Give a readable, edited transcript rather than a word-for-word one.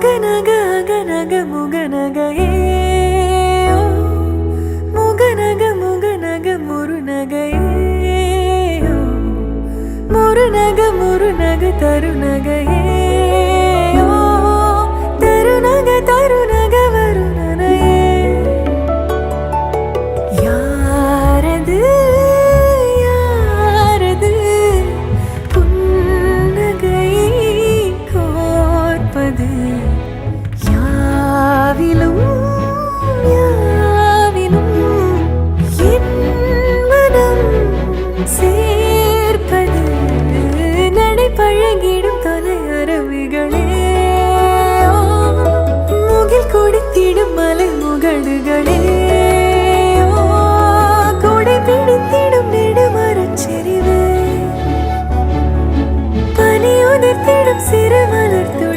மகனக அகனக முகநகையே முகநக முகநக முருநகையே முருநக முருநக தருநகையே தருநக தருநக வருணனையே யாரது யாரது புன்னகை கோர்ப்பது யாவிலும் யாவிலும் என் மனம் சேர்ப்பது நடைபழகிடும் தொலை அரவிகளே முகில் குடித்திடும் மலை முகடுகளே கொடை பிடித்திடும் நெடுமரச் செறிவே பனி உதிர்த்திடும் சிறும